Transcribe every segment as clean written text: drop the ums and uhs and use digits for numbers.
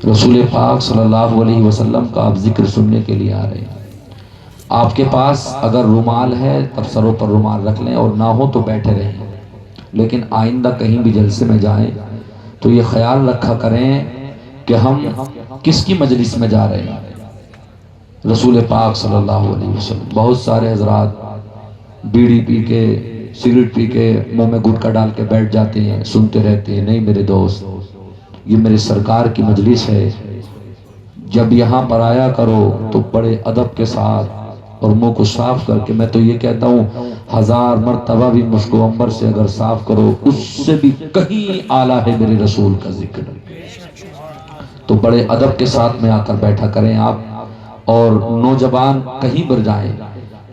رسول پاک صلی اللہ علیہ وسلم کا آپ ذکر سننے کے لیے آ رہے ہیں۔ آپ کے پاس اگر رومال ہے تب سروں پر رومال رکھ لیں، اور نہ ہو تو بیٹھے رہیں، لیکن آئندہ کہیں بھی جلسے میں جائیں تو یہ خیال رکھا کریں کہ ہم کس کی مجلس میں جا رہے ہیں۔ رسول پاک صلی اللہ علیہ وسلم، بہت سارے حضرات بیڑی پی کے، سگریٹ پی کے، منہ میں گٹکا ڈال کے بیٹھ جاتے ہیں، سنتے رہتے ہیں۔ نہیں میرے دوست، یہ میرے سرکار کی مجلس ہے، جب یہاں پر آیا کرو تو بڑے ادب کے ساتھ اور منہ کو صاف کر کے، میں تو یہ کہتا ہوں 1000 مرتبہ بھی مشک و عنبر سے اگر صاف کرو، اس سے بھی کہیں اعلیٰ ہے میرے رسول کا ذکر۔ تو بڑے ادب کے ساتھ میں آ کر بیٹھا کریں آپ، اور نوجوان کہیں پر جائیں،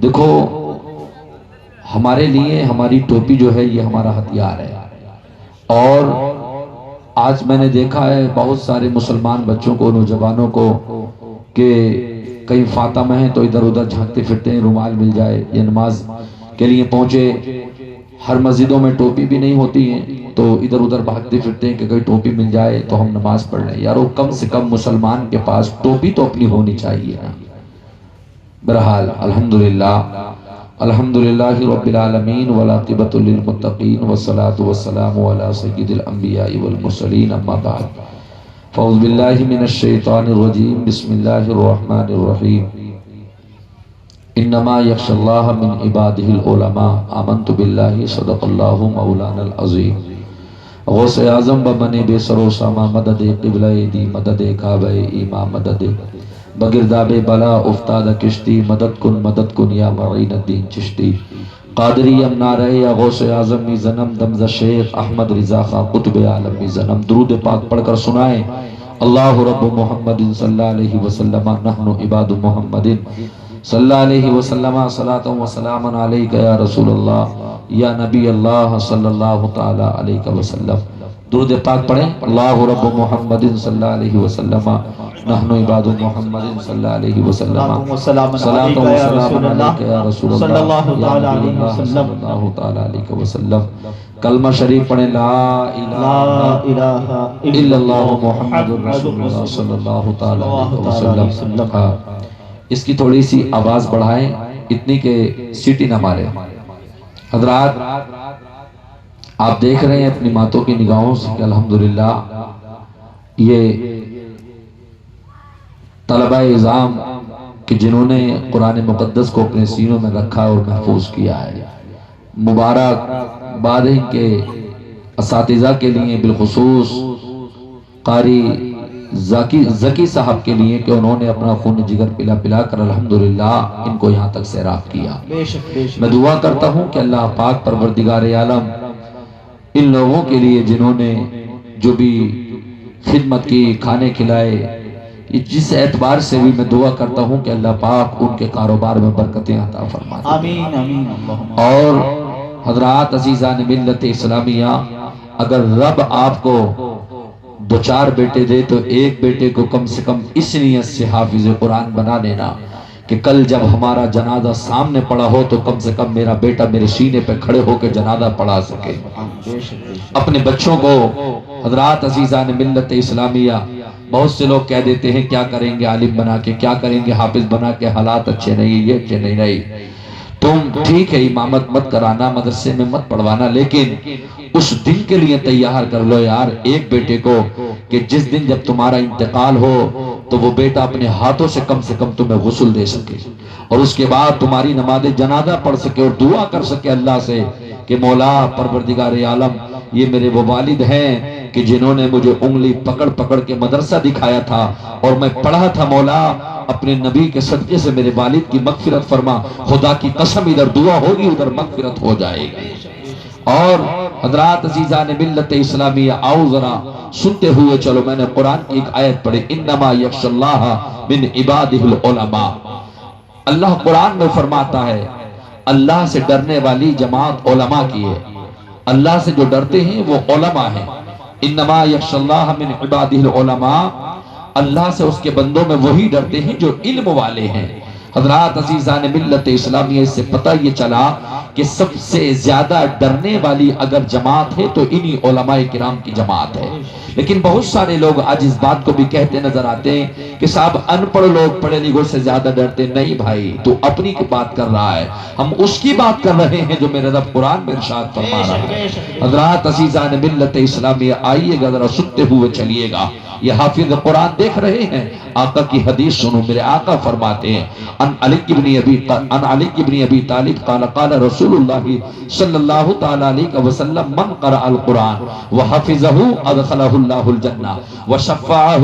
دیکھو ہمارے لیے ہماری ٹوپی جو ہے یہ ہمارا ہتھیار ہے۔ اور آج میں نے دیکھا ہے بہت سارے مسلمان بچوں کو، نوجوانوں کو، کہ کہیں فاطمہ ہیں تو ادھر ادھر جھانکتے پھرتے ہیں، رومال مل جائے، یہ نماز کے لیے پہنچے، ہر مسجدوں میں ٹوپی بھی نہیں ہوتی ہیں تو ادھر ادھر بھاگتے پھرتے ہیں کہ کہیں ٹوپی مل جائے تو ہم نماز پڑھ لیں۔ یارو کم سے کم مسلمان کے پاس ٹوپی تو اپنی ہونی چاہیے نا۔ بہرحال الحمدللہ رب العالمین والعاقبۃ للمتقین والصلاة والسلام علی سید الانبیاء والمرسلین، اما بعد فاعوذ باللہ من الشیطان الرجیم، بسم اللہ الرحمن الرحیم۔ انما یخشی اللہ من عبادہ العلماء، آمنت باللہ صدق اللہ مولانا العظیم۔ غوث اعظم بمن بے سر و ساما، مدد قبلہ دی، مدد کعبہ ایماں، مدد بگرداب بلا افتاد کشتی، مدد کن یا معین الدین چشتی۔ قادری ام نعرہ یا غوث اعظم می زنم، دمز شیخ احمد رضا خان قطب عالم می زنم۔ درود پاک پڑھ کر سنائیں۔ اللہ رب محمد صلی اللہ علیہ وسلم، نحن عباد محمد صلی اللہ علیہ وسلم، صلاۃ و سلام علیک یا رسول اللہ یا نبی اللہ صلی اللہ تعالی علیہ وسلم۔ درود پاک پڑھیں۔ اللہ رب محمد صلی اللہ علیہ وسلم، نحن عباد محمد صلی اللہ علیہ وسلم، صلاۃ و سلام علیک یا رسول اللہ صلی اللہ یا تعالی نبی علیہ اللہ صلی وسلم۔ اللہ تعالی علیہ وسلم۔ کلمہ شریف پڑھیں، لا لا الہ الہ الا اللہ محمد رسول اللہ صلی اللہ تعالی علیہ وسلم۔ ہاں، اس کی تھوڑی سی آواز بڑھائیں، اتنی کہ سیٹی نہ مارے۔ حضرات آپ دیکھ رہے ہیں اپنی ماتوں کی نگاہوں سے کہ الحمدللہ یہ طلبہ اعظام کہ جنہوں نے قرآن مقدس کو اپنے سینوں میں رکھا اور محفوظ کیا ہے، مبارک باد ان کے اساتذہ کے لیے، بالخصوص قاری ذکی صاحب کے لیے کہ انہوں نے اپنا خون جگر پلا پلا کر الحمدللہ ان کو یہاں تک سیراب کیا۔ بے شک بے شک۔ میں دعا کرتا ہوں کہ اللہ پاک پروردگار عالم ان لوگوں کے لیے جنہوں نے جو بھی خدمت کی، کھانے کھلائے، جس اعتبار سے بھی میں دعا کرتا ہوں کہ اللہ پاک ان کے کاروبار میں برکتیں عطا فرما دے۔ آمین آمین اللہم۔ اور حضرات عزیزان ملت اسلامیہ، اگر رب آپ کو 2-4 بیٹے دے تو ایک بیٹے کو کم سے کم اس نیت سے حافظ قرآن بنا لینا کہ کل جب ہمارا جنازہ سامنے پڑا ہو تو کم سے کم میرا بیٹا میرے سینے پہ کھڑے ہو کے جنازہ پڑھا سکے۔ بے شک بے شک۔ اپنے بچوں کو، حضرات عزیزان ملت اسلامیہ، بہت سے لوگ کہہ دیتے ہیں کیا کریں گے عالم بنا کے، کیا کریں گے حافظ بنا کے، حالات اچھے نہیں، یہ اچھے نہیں۔ تم ٹھیک ہے امامت مت کرانا، مدرسے میں مت پڑھوانا، لیکن اس دن کے لیے تیار کر لو یار ایک بیٹے کو کہ جس دن جب تمہارا انتقال ہو تو وہ بیٹا اپنے ہاتھوں سے کم تمہیں غسل دے سکے، اور اس کے بعد تمہاری نماز جنازہ پڑھ سکے اور دعا کر سکے اللہ سے کہ مولا پروردگار عالم، یہ میرے وہ والد ہیں کہ جنہوں نے مجھے انگلی پکڑ پکڑ کے مدرسہ دکھایا تھا اور میں پڑھا تھا، مولا اپنے نبی کے صدقے سے میرے والد کی مغفرت فرما۔ خدا کی قسم ادھر دعا ہوگی ادھر مغفرت ہو جائے گی۔ اور حضرات عزیزان ملت اسلامیہ، آؤ ذرا سنتے ہوئے چلو، میں نے قرآن کی ایک آیت پڑھی، انما یخشی اللہ من عبادہ العلماء۔ اللہ قرآن میں فرماتا ہے اللہ سے ڈرنے والی جماعت علماء کی ہے، اللہ سے جو ڈرتے ہیں وہ علماء ہیں۔ انما یخشی اللہ من عبادہ العلماء، اللہ سے اس کے بندوں میں وہی ڈرتے ہیں جو علم والے ہیں۔ حضرات عزیزان ملت اسلامیہ، اس سے پتہ یہ چلا کہ سب سے زیادہ ڈرنے والی اگر جماعت ہے تو انہی علماء کرام کی جماعت ہے۔ لیکن بہت سارے لوگ آج اس بات کو بھی کہتے نظر آتے ہیں کہ صاحب ان پڑھ لوگ پڑھے لکھوں سے زیادہ ڈرتے۔ نہیں بھائی، تو اپنی کی بات کر رہا ہے، ہم اس کی بات کر رہے ہیں جو میرے رب قرآن میں ارشاد فرما رہا ہے۔ حضرات عزیزان ملت اسلامیہ، آئیے گا ذرا سنتے ہوئے چلیے گا، یہ حافظ قرآن دیکھ رہے ہیں، آقا کی حدیث سنو۔ میرے آقا فرماتے ہیں ان علی ابن ابی طالب قال قال رسول اللہ صلی اللہ تعالی علیہ وسلم من قرأ القرآن وحفظہ ادخلہ اللہ الجنہ وشفعہ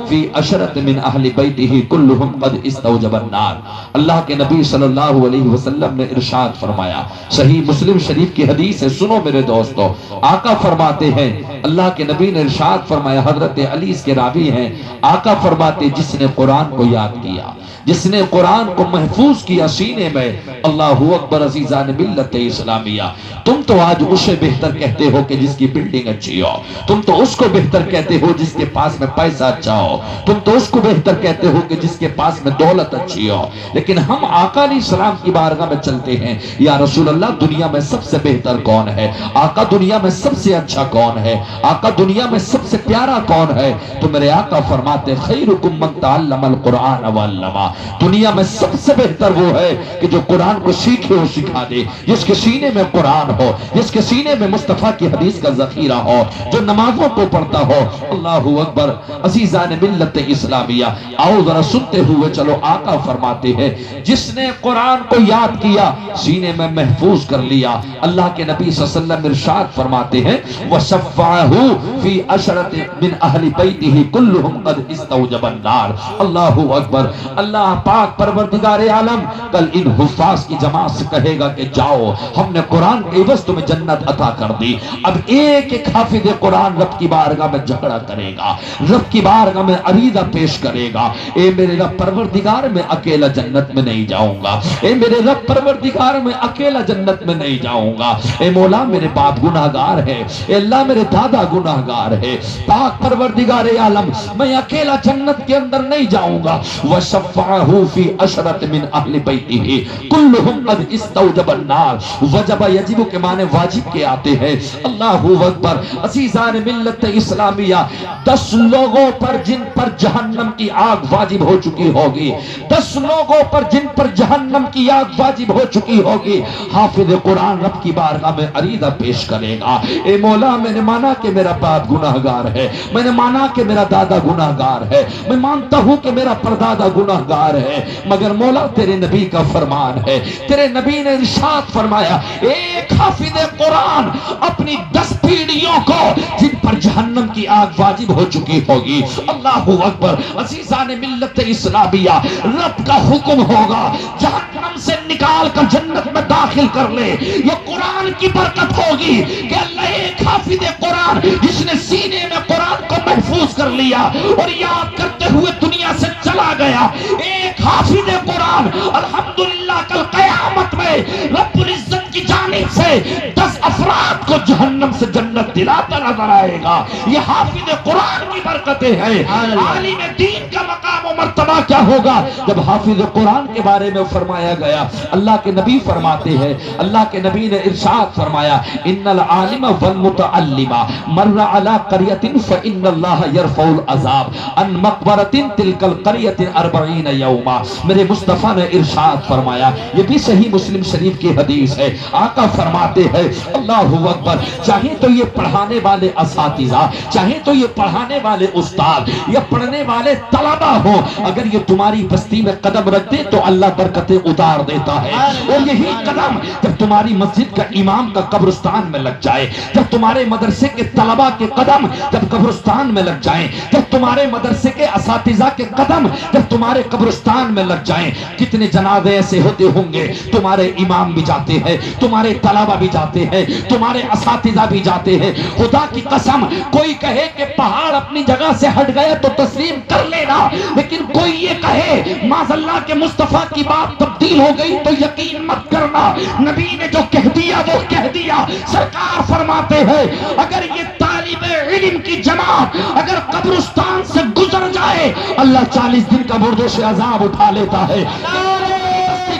فی عشرۃ من اہل بیتہ کلہم قد استوجب النار۔ اللہ کے نبی صلی اللہ علیہ وسلم نے ارشاد فرمایا، صحیح مسلم شریف کی حدیث ہے، سنو میرے دوستو۔ آقا فرماتے ہیں، اللہ کے نبی نے ارشاد فرمایا، حضرت علی اس کے راوی ہیں، آقا فرماتے جس نے قرآن کو یاد کیا، جس نے قرآن کو محفوظ کیا سینے میں، اللہ اکبر عزیزان ملت اسلامیہ، تم تو آج اسے بہتر کہتے ہو کہ جس کی بلڈنگ اچھی ہو، تم تو اس کو بہتر کہتے ہو جس کے پاس میں پیسہ اچھا ہو، تم تو اس کو بہتر کہتے ہو کہ جس کے پاس میں دولت اچھی ہو، لیکن ہم آقا علیہ السلام کی بارگاہ میں چلتے ہیں، یا رسول اللہ دنیا میں سب سے بہتر کون ہے؟ آقا دنیا میں سب سے اچھا کون ہے؟ آقا دنیا میں سب سے پیارا کون ہے؟ تو میرے آقا فرماتے خیرکم من تعلم القرآن وعلمہ، دنیا میں سب سے بہتر وہ ہے کہ جو قرآن کو سیکھے اور سکھا دے، جس کے سینے میں قرآن ہو، جس کے سینے میں مصطفیٰ کی حدیث کا ذخیرہ ہو، جو نمازوں کو پڑھتا ہو۔ اللہ اکبر عزیزان ملت اسلامیہ، آؤ ذرا سنتے ہوئے چلو۔ آقا فرماتے ہیں جس نے قرآن کو یاد کیا، سینے میں محفوظ کر لیا، اللہ کے نبی صلی اللہ علیہ وسلم ارشاد فرماتے ہیں وَشَفَّعَهُ فِي عَشْرَةٍ مِّنْ أَهْلِ بَيْتِهِ كُلُّهُمْ قَدْ اسْتَوْجَبَ النَّارَ۔ اللہ اکبر۔ اللہ پاک پروردگار عالم کل ان حفاظ کی جماعت سے کہے گا کہ جاؤ، ہم نے قرآن کے عوض تمہیں جنت عطا کر دی۔ اب ایک ایک حافظ قرآن رب کی بارگاہ میں جھگڑا کرے گا، رب کی بارگاہ میں عریضہ پیش کرے گا، اے میرے رب پروردگار میں اکیلا جنت میں نہیں جاؤں گا، اے میرے رب پروردگار میں اکیلا جنت میں نہیں جاؤں گا، اے مولا میرے باپ گناہگار ہے، اے اللہ میرے دادا گناہگار ہے، پاک پروردگار عالم میں اکیلا جنت کے اندر نہیں جاؤں گا۔ وَشَفَّعَهُ فِي عَشْرَةٍ مِّنْ أَهْلِ بَيْتِهِ كُلُّهُمْ قَدْ اسْتَوْجَبَ النَّارَ۔ وجب یجب کے معنی واجب کے آتے ہیں۔ اللہ اکبر۔ عزیزان ملت اسلامیہ، 10 لوگوں پر جن پر جہنم کی آگ واجب ہو چکی ہوگی، 10 لوگوں پر جن پر جہنم کی آگ واجب ہو چکی ہوگی، حافظ قرآن رب کی بارگاہ میں عریضہ پیش کرے گا، اے مولا میں نے مانا کہ میرا باپ گناہگار ہے، میں نے مانا کہ میرا دادا گناہگار ہے، میں مانتا ہوں کہ میرا پردادا گناہگار ہے، مگر مولا تیرے نبی کا فرمان ہے، تیرے نبی نے ارشاد فرمایا ایک حافظ قرآن اپنی 10 پیڑھیوں کو جن پر جہنم کی آگ واجب ہو چکی ہوگی، اللہ اکبر۔ عزیزان ملت اسلامیہ، رب کا حکم ہوگا جہنم سے نکال کر جنت میں داخل کر لے، یہ قرآن کی برکت ہوگی کہ اللہ ایک حافظ قرآن جس نے سینے میں قرآن کو محفوظ کر لیا اور یاد کرتے ہوئے دنیا سے چلا گیا، ایک حافظ قرآن الحمدللہ کل قیامت میں رب العزت کی جانب سے 10 افراد کو جہنم سے جنت دلاتا نظر آئے گا۔ یہ حافظ قرآن کی برکتیں ہیں۔ عالم دین کا مقام و مرتبہ کیا ہوگا جب حافظ قرآن کے بارے میں فرمایا گیا؟ اللہ کے نبی فرماتے ہیں، اللہ کے نبی نے ارشاد فرمایا ان العالم والمتعلم مر علی قریۃ فإن اللہ یرفع العذاب عن مقبرۃ تلک القریۃ 40 یوما۔ میرے مصطفیٰ نے ارشاد فرمایا، یہ بھی صحیح مسلم شریف کی حدیث ہے، آقا فرماتے ہیں اللہ اکبر، چاہے تو یہ پڑھانے والے اساتذہ، چاہے تو یہ پڑھانے والے استاد یا پڑھنے والے طلبہ ہو، اگر یہ تمہاری بستی میں قدم رکھ دے تو اللہ برکتیں اتار دیتا ہے، اور یہی قدم جب تمہاری مسجد کا امام کا قبرستان میں لگ جائے، جب تمہارے مدرسے کے طلبہ کے قدم جب قبرستان میں لگ جائیں، جب تمہارے مدرسے کے اساتذہ کے قدم جب تمہارے قبرستان میں لگ جائیں، کتنے جنازے ایسے ہوتے ہوں گے، تمہارے امام بھی جاتے ہیں، تمہارے طلبہ بھی جاتے ہیں، تمہارے اساتذہ بھی جاتے ہیں۔ خدا کی قسم کوئی کہے کہ پہاڑ اپنی جگہ سے ہٹ گیا تو تسلیم کر لینا، لیکن کوئی یہ کہے معاذ اللہ کے مصطفیٰ کی بات تبدیل ہو گئی تو یقین مت کرنا، نبی نے جو کہہ دیا وہ کہہ دیا۔ سرکار فرماتے ہیں اگر یہ طالب علم کی جماعت اگر قبرستان سے گزر جائے، اللہ 40 دن کا مردوں سے عذاب اٹھا لیتا ہے۔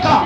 کا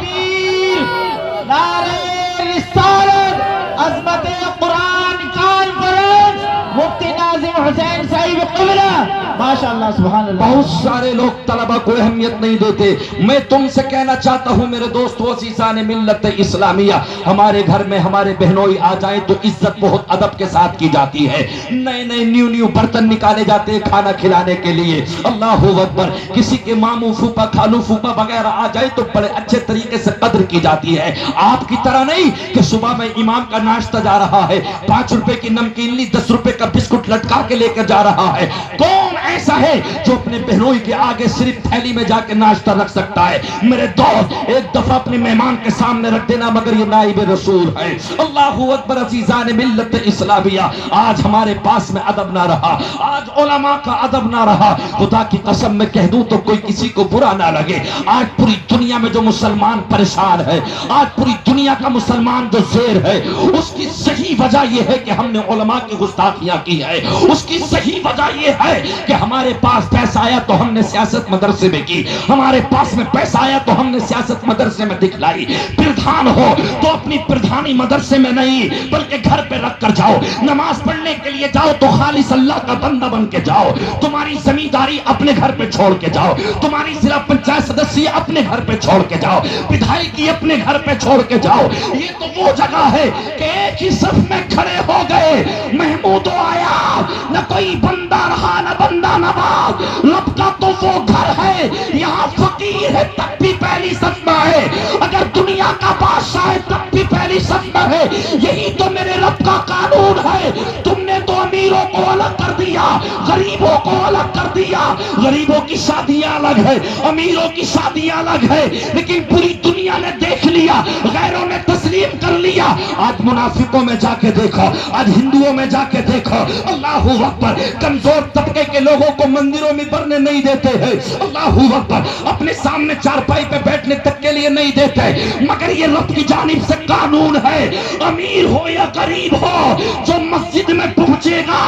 نعرہ رسالت، عظمت قرآن کانفرنس، مفتی ناظم حسین صاحب قبلہ، ماشاءاللہ سبحان اللہ۔ بہت سارے لوگ طلبہ کو اہمیت نہیں دیتے۔ میں تم سے کہنا چاہتا ہوں میرے دوستو عزیزان ملت اسلامیہ، ہمارے گھر میں ہمارے بہنوئی آ جائیں تو عزت بہت ادب کے ساتھ کی جاتی ہے۔ نئے نئے نیو برتن نکالے جاتے ہیں کھانا کھلانے کے لیے، اللہ اکبر۔ کسی کے ماموں پھوپا خالو پھوپا وغیرہ آ جائے تو بڑے اچھے طریقے سے قدر کی جاتی ہے۔ آپ کی طرح نہیں کہ صبح میں امام کا ناشتہ جا رہا ہے، 5 روپے کی نمکین لی 10 روپے کا بسکٹ لٹکا کے لے کر جا رہا ہے۔ کون ایسا ہے جو اپنے بہنوئی کے آگے صرف تھیلی میں جا کے ناشتہ رکھ سکتا ہے؟ میرے دوست ایک دفعہ اپنے مہمان کے سامنے رکھ دینا، مگر یہ نائب رسول ہے۔ اللہ اکبر عزیزان ملت اسلامیہ، آج ہمارے پاس میں ادب نہ رہا، آج علماء کا ادب نہ رہا۔ خدا کی قسم میں کہہ دوں تو کوئی کسی کو برا نہ لگے، آج پوری دنیا میں جو مسلمان پریشان ہے، آج پوری دنیا کا مسلمان جو زیر ہے، اس کی صحیح وجہ یہ ہے کہ ہم نے علماء کی گستاخیاں کی ہے۔ اس کی صحیح وجہ یہ ہے کہ ہمارے پاس پیسہ آیا تو ہم نے سیاست مدرسے میں کی، ہمارے پاس میں پیسہ آیا تو ہم نے سیاست مدرسے میں دکھلائی۔ پردھان ہو تو اپنی پردھانی مدرسے میں نہیں بلکہ گھر پہ رکھ کر جاؤ۔ نماز پڑھنے کے لیے جاؤ تو خالص اللہ کا بندہ بن کے جاؤ۔ تمہاری زمینداری اپنے گھر پہ چھوڑ کے جاؤ، تمہاری ضلع پنچایت سدسیہ اپنے گھر پہ چھوڑ کے جاؤ، بدھائیکی اپنے گھر پہ چھوڑ کے جاؤ۔ یہ تو وہ جگہ ہے کہ ایک ہی صف میں کھڑے ہو گئے، محمود آیا، نہ کوئی بندہ رہا نہ بندہ نواز۔ رب کا تو وہ گھر ہے، یہاں فقیر ہے تب بھی پہلی صف میں ہے، اگر دنیا کا بادشاہ ہے تب بھی پہلی صف میں ہے۔ یہی تو میرے رب کا قانون ہے۔ تم نے تو امیروں کو الگ کر دیا، غریبوں کو الگ کر دیا۔ غریبوں کی شادیاں الگ ہے، امیروں کی شادیاں الگ ہے، لیکن پوری دنیا نے دیکھ لیا، غیروں نے تسلیم کر لیا۔ آج منافقوں میں جا کے دیکھو، آج ہندوؤں میں جا کے دیکھو، اللہ اکبر، کمزور طبقے کے لوگوں کو مندروں میں بڑھنے نہیں دیتے ہیں، اللہ اکبر، اپنے سامنے چارپائی پہ بیٹھنے تک کے لیے نہیں دیتے، مگر یہ رب کی جانب سے قانون ہے، امیر ہو یا غریب ہو، جو مسجد میں پہنچے گا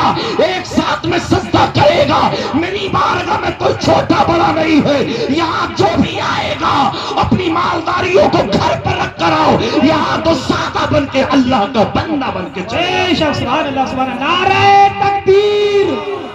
ایک ساتھ میں سجدہ کرے گا۔ میری بارگاہ میں کوئی چھوٹا بڑا نہیں ہے، یہاں جو بھی آئے گا اپنی مالداریوں کو گھر پر رکھ کر آؤ، یہاں تو سادہ بن کے اللہ کا بندہ بن کے بے شک سبحان اللہ سبحان اللہ۔ نعرہ تکبیر،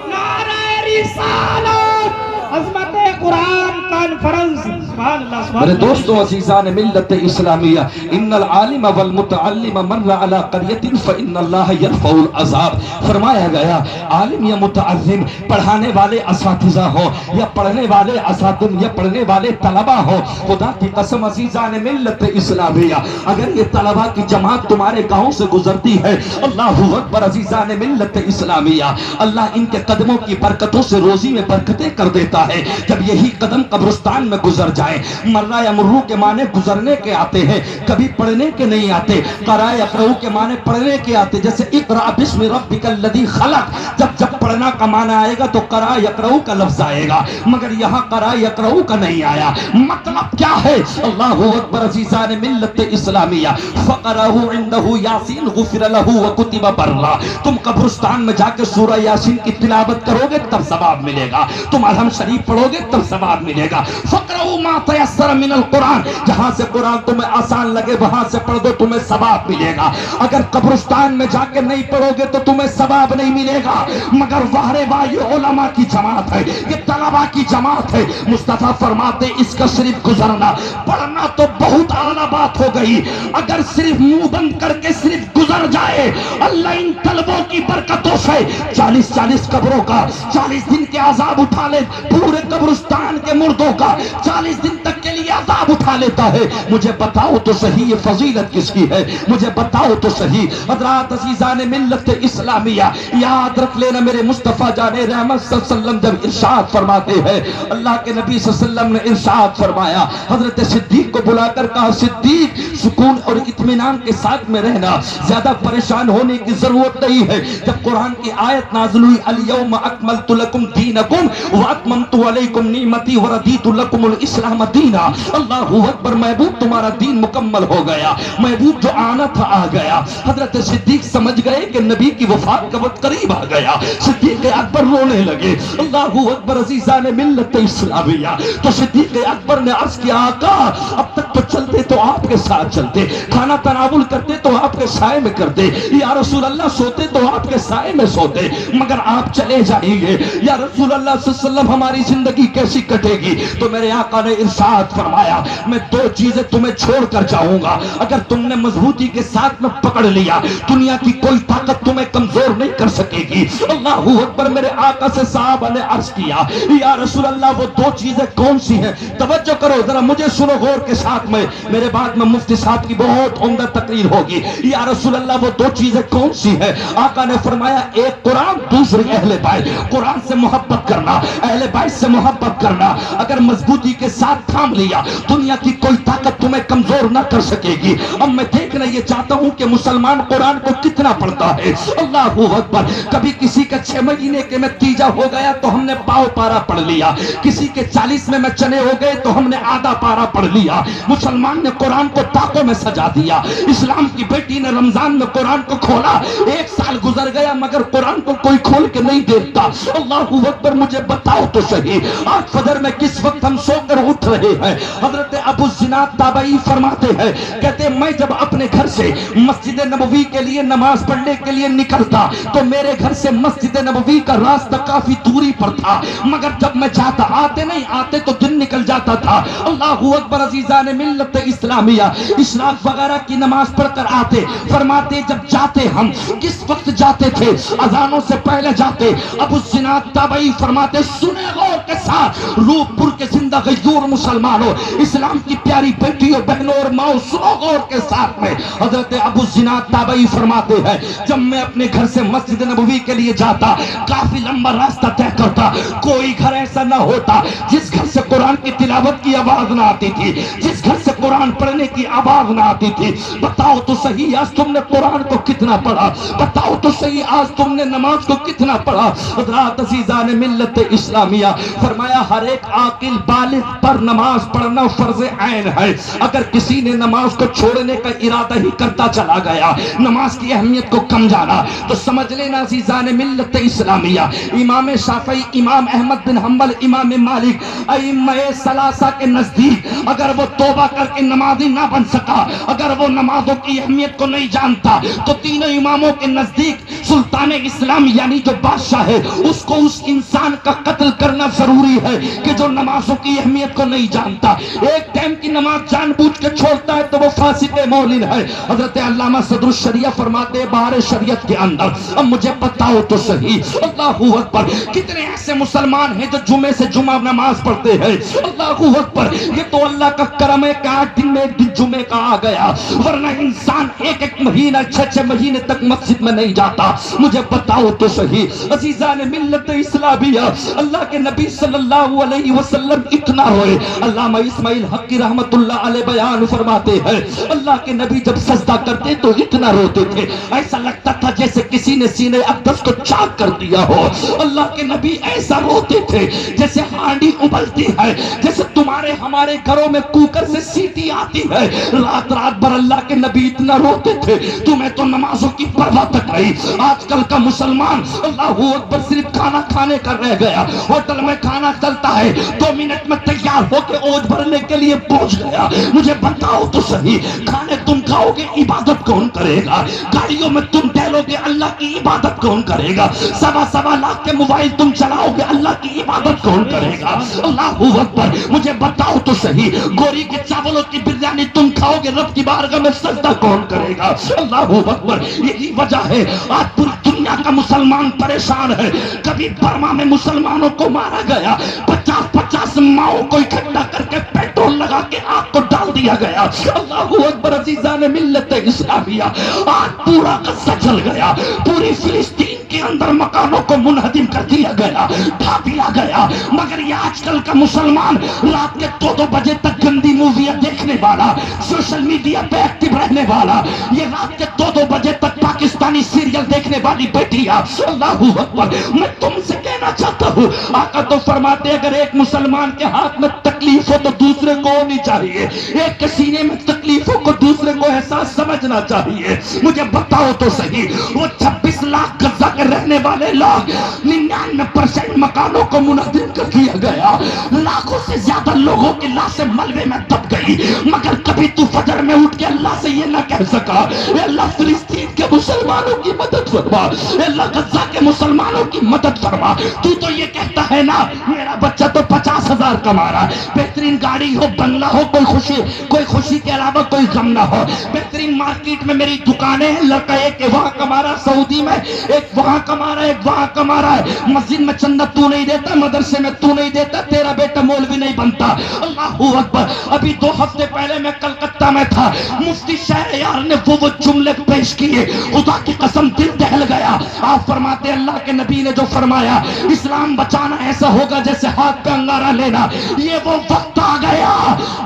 نعرہ رسالت، عظمت قرآن کانفرنس، سبحان اللہ سبحان میرے اللہ۔ دوستو عزیزان ملت اسلامیہ، ان العالم والمتعلم مر علی قریۃ فإن اللہ یرفع العذاب۔ فرمایا گیا عالم یا متعلم، پڑھانے والے اساتذہ ہو یا پڑھنے والے اساتذہ یا پڑھنے والے طلبہ ہو، خدا کی قسم عزیزان ملت اسلامیہ، اگر یہ طلبہ کی جماعت تمہارے گاؤں سے گزرتی ہے، اللہ اکبر عزیزان ملت اسلامیہ، اللہ ان کے قدموں کی برکتوں سے روزی میں برکتیں کر دیتا ہے۔ جب یہی قدم قبرستان میں گزر جائے، مرہ یا مرو کے معنی گزرنے کے آتے ہیں، کبھی پڑھنے کے نہیں آتے۔ قرأ یقرؤ کے معنی پڑھنے کے آتے، جیسے اقرأ بسم ربک الذی خلق، جب پڑھنا کا معنی آئے گا تو قرأ یقرؤ کا لفظ آئے گا، مگر یہاں قرأ یقرؤ کا نہیں آیا۔ مطلب کیا ہے؟ اللہ اکبر عزیزان ملت اسلامیہ، فقرأہ عندہ یاسین غفر لہ وکتب برا۔ تم قبرستان میں جا کے سورہ یاسین کی تلاوت کرو گے تب ثواب ملے گا، تم الحم شریف پڑھو گے تب ثواب ملے گا۔ فقرؤ ما تیسر من القرآن، جہاں سے قرآن تمہیں آسان لگے وہاں سے پڑھ دو، تمہیں ثواب ملے گا۔ اگر قبرستان میں جا کے نہیں پڑھو گے تو تمہیں ثواب نہیں ملے گا۔ مگر واہ رے واہ، یہ علماء کی جماعت ہے، یہ طلباء کی جماعت ہے۔ مصطفیٰ فرماتے اس کا صرف گزرنا، پڑھنا تو بہت اعلیٰ بات ہو گئی، اگر صرف منہ بند کر کے صرف گزر جائے، اللہ ان طلبوں کی برکتوں سے 40 قبروں کا 40 دن کے عذاب اٹھا لے، پورے قبرستان کے مردوں کا 40 دن تک کے لیے عذاب اٹھا لیتا ہے۔ مجھے بتاؤ تو صحیح یہ فضیلت کس کی ہے؟ مجھے بتاؤ تو صحیح۔ حضرات عزیزان ملت اسلامیہ، یاد رکھ لینا میرے مصطفیٰ جان رحمت صلی اللہ علیہ وسلم جب ارشاد فرماتے ہیں، اللہ کے نبی صلی اللہ علیہ وسلم نے ارشاد فرمایا، حضرت صدیق کو بلا کر کہا، صدیق سکون اور اطمینان کے ساتھ میں رہنا، زیادہ پریشان ہونے کی ضرورت نہیں ہے۔ جب قرآن کی آیت نازل ہوئی، الیوم اکملت لکم دینکم واتممت علیکم نعمتی وردیت لکم الاسلام دینا، اللہ اکبر، محبوب تمہارا دین مکمل ہو گیا، محبوب جو آنا تھا آ گیا۔ حضرت صدیق سمجھ گئے کہ نبی کی وفات کا وقت قریب آ گیا، صدیق اکبر رونے لگے، اللہ اکبر عزیزان ملت اسلامیہ۔ تو صدیق اکبر نے عرض کیا، آقا اب تک تو چل پڑھتے تو آپ کے ساتھ چلتے, کھانا تناول کرتے تو آپ کے سائے میں کرتے, یا رسول اللہ سوتے تو آپ کے سائے میں سوتے, مگر آپ چلے جائیں گے. یا رسول اللہ صلی اللہ علیہ وسلم ہماری زندگی کیسی کٹے گی؟ تو میرے آقا نے ارشاد فرمایا میں دو چیزیں تمہیں چھوڑ کر جاؤں گا, اگر تم نے مضبوطی کے ساتھ میں پکڑ لیا دنیا کی کوئی طاقت تمہیں کمزور نہیں کر سکے گی. اللہ اکبر. میرے آقا سے صحابہ نے عرض کیا یا رسول اللہ وہ دو چیزیں کون سی ہیں؟ توجہ کرو ذرا, مجھے سنو غور کے ساتھ میں, میرے بعد میں مفتی صاحب کی بہت عمدہ تقریر ہوگی. یا رسول اللہ وہ دو چیزیں کون سی ہیں؟ آقا نے فرمایا ایک قرآن, دوسری اہل بیت. قرآن سے محبت کرنا, اہل بیت سے محبت کرنا. اگر مضبوطی کے ساتھ تھام لیا دنیا کی کوئی طاقت تمہیں کمزور نہ کر سکے گی. اب میں دیکھنا یہ چاہتا ہوں کہ مسلمان قرآن کو کتنا پڑھتا ہے. اللہ اکبر. کبھی کسی کا 6 مہینے کے میں تیجا ہو گیا تو ہم نے پاؤ پارا پڑھ لیا, کسی کے 40 میں چنے ہو گئے تو ہم نے آدھا پارا پڑھ لیا. مسلمان نے قرآن کو طاقوں میں سجا دیا. اسلام کی بیٹی نے رمضان میں قرآن کو کھولا, 1 سال گزر گیا مگر قرآن کو کوئی کھول کے نہیں دیکھتا. اللہ اکبر. مجھے بتاؤ تو صحیح آج فجر میں کس وقت ہم سو کر اٹھ رہے ہیں؟ حضرت ابو الزناد تابعی فرماتے ہیں, کہتے میں جب اپنے گھر سے مسجد نبوی کے لیے نماز پڑھنے کے لیے نکلتا تو میرے گھر سے مسجد نبوی کا راستہ کافی دوری پر تھا, مگر جب میں جاتا آتے نہیں آتے تو دن نکل جاتا تھا. اللہ اکبر. عزیزان ملت اسلامیہ, اشراق وغیرہ کی نماز پڑھ کر آتے, فرماتے جب جاتے ہم کس وقت جاتے تھے؟ اذانوں سے پہلے جاتے. ابو الزناد تابعی فرماتے سنے غور کے ساتھ, روح پور کے زندہ غیور مسلمانوں, اسلام کی پیاری بیٹیوں بہنوں اور ماؤں, سنو غور کے ساتھ میں. حضرت ابو الزناد تابعی فرماتے ہیں جب میں اپنے گھر سے مسجد نبوی کے لیے جاتا کافی لمبا راستہ طے کرتا, کوئی گھر ایسا نہ ہوتا جس گھر سے قرآن کی تلاوت کی آواز نہ آتی تھی, جس گھر سے قرآن پڑھنے کی آواز نہ آتی تھی. بتاؤ تو صحیح آج تم نے قرآن کو کتنا پڑھا؟ بتاؤ تو صحیح آج تم نے نماز کو کتنا پڑھا؟ حضرات عزیزان ملت اسلامیہ, فرمایا ہر ایک عاقل بالغ پر نماز پڑھنا فرض عین ہے. اگر کسی نے نماز کو چھوڑنے کا ارادہ ہی کرتا چلا گیا, نماز کی اہمیت کو کم جانا, تو سمجھ لینا عزیزان ملت اسلامیہ امام شافعی, امام احمد بن حنبل, امام مالک, ائمہ ثلاثہ کے نزدیک اگر وہ توبہ کر کے نمازی نہ بن سکا, اگر وہ نمازوں کی اہمیت کو نہیں جانتا, تو تینوں اماموں کے نزدیک سلطان اسلام یعنی جو بادشاہ ہے اس کو اس انسان کا قتل کرنا ضروری ہے کہ جو نمازوں کی اہمیت کو نہیں جانتا. ایک ٹائم کی نماز جان بوجھ کے چھوڑتا ہے تو وہ فاسق مولن ہے. حضرت علامہ صدر الشریعہ فرماتے بہار شریعت کے اندر, اب مجھے بتاؤ تو صحیح اللہ اکبر کتنے ایسے مسلمان ہیں جو جمعے سے جمعہ نماز پڑھتے ہیں؟ اللہ اکبر. یہ تو اللہ کا کرم ہے کہ 8 دن میں ایک دن جمعے کا آ گیا, ورنہ انسان ایک مہینہ 6 مہینے تک مسجد میں نہیں جاتا. مجھے بتاؤ تو صحیح عزیزان ملت اسلامیہ, اللہ کے نبی صلی اللہ علیہ وسلم اتنا روئے. علامہ اسماعیل حقی رحمت اللہ علیہ بیان فرماتے ہیں اللہ کے نبی جب سجدہ کرتے تو اتنا روتے تھے, ایسا لگتا تھا جیسے کسی نے سینے اقدس کو چاک کر دیا ہو. اللہ کے نبی ایسا روتے تھے جیسے ہانڈی ابلتی ہے, جیسے تمہارے ہمارے گھروں میں کوکر سے سیٹی آتی ہے. رات رات بھر اللہ کے نبی اتنا روتے تھے. تمہیں تو نمازوں کی پرواہ تک نہیں. آج کل کا مسلمان اللہ اکبر صرف کھانا کھانے کا رہ گیا. ہوٹل میں کھانا چلتا ہے 2 منٹ میں تیار ہو کے اوج بھرنے کے لیے پہنچ گیا. مجھے بتاؤ تو صحیح کھانے تم کھاؤ گے عبادت کون کرے گا؟ گاڑیوں میں تم ٹہلو گے اللہ کی عبادت کون کرے گا؟ 1.25 لاکھ کے موبائل تم چلاؤ گے اللہ کی عبادت کون کرے گا؟ اللہ اکبر. مجھے بتاؤ تو صحیح گوری کے چاولوں کی بریانی تم کھاؤ گے رب کی بارگاہ میں سجدہ کون کرے گا؟ اللہ اکبر. یہی وجہ ہے آج پوری دنیا کا مسلمان پریشان ہے. کبھی برما میں مسلمانوں کو مارا گیا, 50 ماؤں کو اکٹھا کر کے پیٹرول لگا کے آگ کو ڈال دیا گیا. اللہ اکبر. عزیزان ملت اسلامیہ آج پورا غزہ جل گیا, پوری فلسطین کے اندر مکانوں کو منہدم کر دیا گیا, ڈھا دیا گیا. مگر یہ آج کل کا مسلمان رات کے 2 بجے تک گندی موویاں دیکھنے والا, سوشل میڈیا پہ ایکٹیو رہنے والا, یہ رات کے 2 بجے تک پاکستانی سیریل دیکھنے والی بیٹیاں. اللہ اکبر. میں تم سے کہنا چاہتا ہوں آقا تو فرماتے اگر ایک مسلمان کے ہاتھ میں تکلیف ہو تو دوسرے کو ہونی چاہیے، ایک کے سینے میں تکلیفوں کو دوسرے کو احساس سمجھنا چاہیے۔ مجھے بتاؤ تو صحیح، وہ 26 لاکھ غزہ کے رہنے والے لوگ 99% مکانوں کو منہدم کر دیا گیا، لاکھوں سے زیادہ لوگوں کی لاشیں ملبے میں دب گئی، مگر کبھی تو فجر میں اٹھ کے اللہ سے یہ نہ کہہ سکا اے اللہ فلسطین کے مسلمانوں کی مدد فرما، اے اللہ غزہ کے مسلمانوں کی مدد فرما۔ تو یہ کہتا ہے نا میرا بچہ تو 50,000 کما رہا ہے، بہترین گاڑی ہو، بنگلہ ہو، کوئی خوشی کے علاوہ کوئی غم نہ ہو، بہترین مارکیٹ میں میری دکانیں ہیں، لڑکا ایک وہاں کما رہا سعودی میں، ایک وہاں کما رہا ہے، ایک وہاں کما رہا ہے، مسجد میں چندہ تو نہیں دیتا، مدرسے میں تو نہیں دیتا، تیرا بیٹا مولوی نہیں بنتا۔ اللہ اکبر۔ ابھی 2 ہفتے پہلے میں کلکتہ میں تھا، مفتی شہریار نے وہ جملے پیش کیے، خدا کی قسم دل دہل گیا۔ آپ فرماتے اللہ کے نبی نے جو فرمایا اسلام بچانا ایسا ہوگا جیسے ہاتھ پہ انگارہ لینا، یہ وہ وقت آ گیا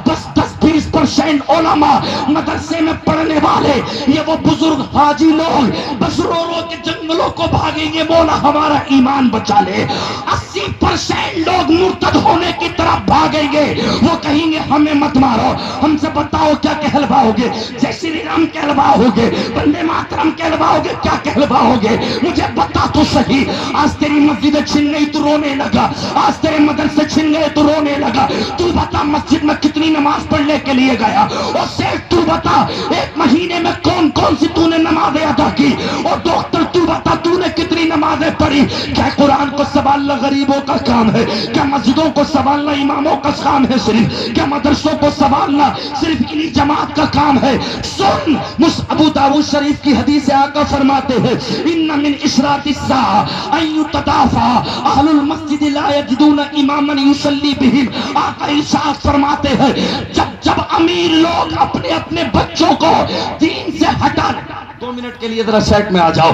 بس 10-20% علماء مدرسے میں پڑھنے والے، یہ وہ بزرگ حاجی لوگ بس رو رو کے جنگلوں کو بھاگیں گے مولا ہمارا ایمان بچا لے، 80% لوگ مرتد ہونے کی طرف بھاگیں گے، وہ کہیں گے ہمیں مت مارو، ہم سے بتاؤ کیا کہلواؤ گے، جے شری رام کہلواؤ گے، بندے ماترم کہلواؤ گے، کیا کہلواؤ گے، مجھے بتا تو صحیح۔ آج تیری مسجد چھن گئی تو رونے لگا، آج تیرے مدرسے چھن گئے تو رونے لگا، تو بتا مسجد میں کتنی نماز پڑھنے کے لیے گیا، اور صرف تو بتا ایک مہینے میں کون کون سی تو نے نمازیں ادا کی، اور ڈاکٹر تو بتا تو نے کتنی نمازیں پڑھی۔ کیا قرآن کو سنبھالنا غریبوں کا کام ہے؟ کیا مسجدوں کو سنبھالنا اماموں کا کام ہے صرف؟ کیا مدرسوں کو سنبھالنا صرف انہی جماعت کا کام ہے؟ سن، ابو داؤد شریف کی حدیث آقا فرماتے ہیں ان من اشراط الساعة ان يتدافع اہل المسجد لا یجدون اماما یصلی بهم۔ آقا ارشاد فرماتے ہیں جب امیر لوگ اپنے اپنے بچوں کو دین سے ہٹا، 2 منٹ کے لیے ذرا سیٹ میں آ جاؤ،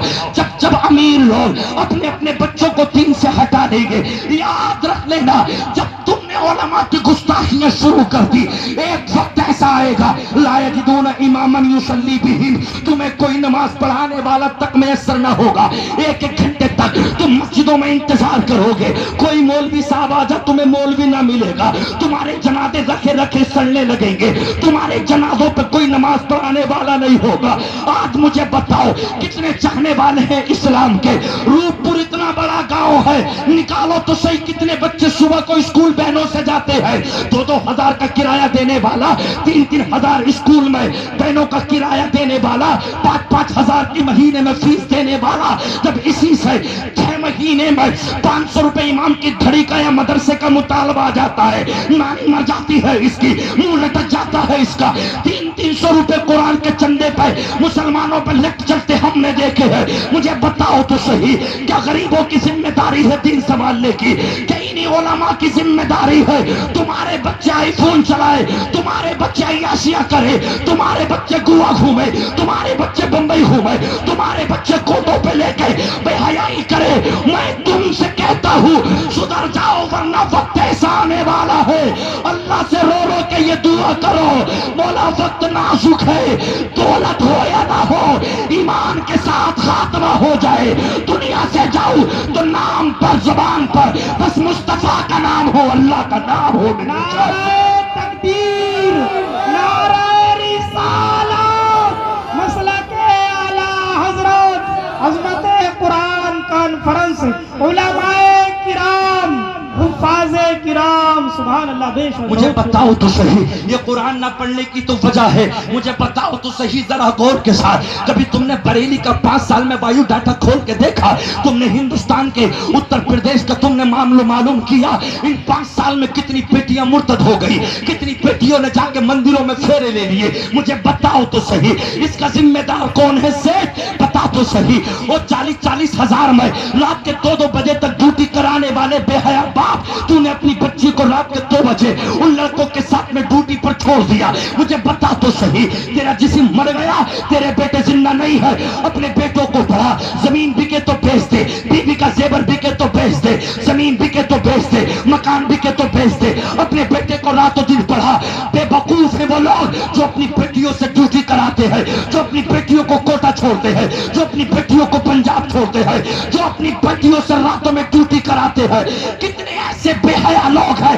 جب امیر لوگ اپنے اپنے بچوں کو دین سے ہٹا دیں گے، یاد رکھ لینا جب تم نے علماء کی گستاخیاں شروع کر دی، ایک وقت ایسا آئے گا لا یجدون اماما یصلی بہم، تمہیں کوئی نماز پڑھانے والا تک میسر نہ ہوگا، ایک گھنٹے تک تم مسجدوں میں انتظار کرو گے، کوئی مولوی صاحب آ جا تمہیں مولوی نہ ملے گا، تمہارے جنازے رکھے سڑنے لگیں گے، تمہارے جنازوں پہ کوئی نماز پڑھانے والا نہیں ہوگا۔ آج مجھے بتاؤ کتنے چاہنے والے ہیں اسلام کے، روپ پور اتنا بڑا گاؤں ہے، نکالو تو صحیح کتنے بچے صبح کو اسکول بہنوں سے جاتے ہیں، 2-2 ہزار کا کرایہ دینے والا، 3-3 ہزار اسکول میں بہنوں کا کرایہ دینے والا، 5-5 ہزار کی مہینے میں فیس دینے والا، جب اسی سے 6 مہینے میں 500 روپے امام کی گھڑی کا یا مدرسے کا مطالبہ آ جاتا ہے، نانی مر جاتی ہے اس کی، منہ لٹک جاتا ہے اس کا، 300 روپے قرآن کے چندے پہ مسلمانوں پہ لٹ چلتے ہم نے دیکھے ہیں۔ مجھے بتاؤ تو صحیح کیا غریبوں کی ذمہ داری ہے دین سنبھالنے کی؟ کہ انہی علماء کی ذمہ داری ہے تمہارے بچے آئی فون چلائے، تمہارے بچے عیاشیاں کرے، تمہارے بچے گوا گھومے، تمہارے بچے بمبئی گھومے، تمہارے بچے کوٹوں پہ لے کے بے حیائی کرے؟ میں تم سے کہتا ہوں سدھر جاؤ ورنہ وقت ایسا آنے والا ہے، اللہ سے رو رو کے یہ دعا کرو مولا وقت نازک ہے، دولت ہو یا نہ ہو ایمان کے ساتھ خاتمہ ہو جائے، دنیا سے جاؤ تو نام پر زبان پر بس مصطفیٰ کا نام ہو، اللہ کا نام ہو۔ نعرہ تکبیر، نعرہ رسالت، مسلک اعلیٰ حضرت عظمت قرآن کانفرنس، علماء کرام، حفاظ کرام، سبحان اللہ، بے شک۔ مجھے بتاؤ تو صحیح یہ قرآن نہ پڑھنے کی تو وجہ ہے، مجھے بتاؤ تو صحیح ذرا غور کے ساتھ، کبھی تم نے بریلی کا 5 سال میں بایو ڈاٹا کھول کے دیکھا؟ تم نے ہندوستان کے اتر پردیش کا تم نے معلوم کیا ان 5 سال میں کتنی بیٹیاں مرتد ہو گئی، کتنی بیٹیوں نے جا کے مندروں میں پھیرے لے لیے؟ مجھے بتاؤ تو صحیح اس کا ذمہ دار کون ہے؟ سیٹ بتا تو صحیح، وہ 40-40 ہزار میں رات کے 2-2 بجے تک ڈیوٹی کرانے والے بے حیا باپ، تو نے اپنی بچی کو رات کے 2 بجے ان لڑکوں کے ساتھ میں ڈیوٹی پر چھوڑ دیا۔ مجھے بتا تو صحیح تیرا جسم مر گیا، تیرے بیٹے زندہ نہیں ہے، اپنے بیٹوں کو پڑھا، زمین بکے تو بیچ دے، بیوی کا زیور بکے تو بیچ دے، زمین بکے تو بیچ دے، مکان بکے تو بیچ دے، اپنے بیٹے کو رات و دن پڑھا۔ بے وقوف ہیں وہ لوگ جو اپنی بیٹیوں سے ڈیوٹی کراتے ہیں، جو اپنی بیٹیوں کو کوٹا چھوڑتے ہیں، جو اپنی بیٹیوں کو پنجاب چھوڑتے ہیں، جو اپنی بیٹیوں سے راتوں میں ڈیوٹی کراتے ہیں۔ کتنے ایسے بے حیا لوگ ہیں،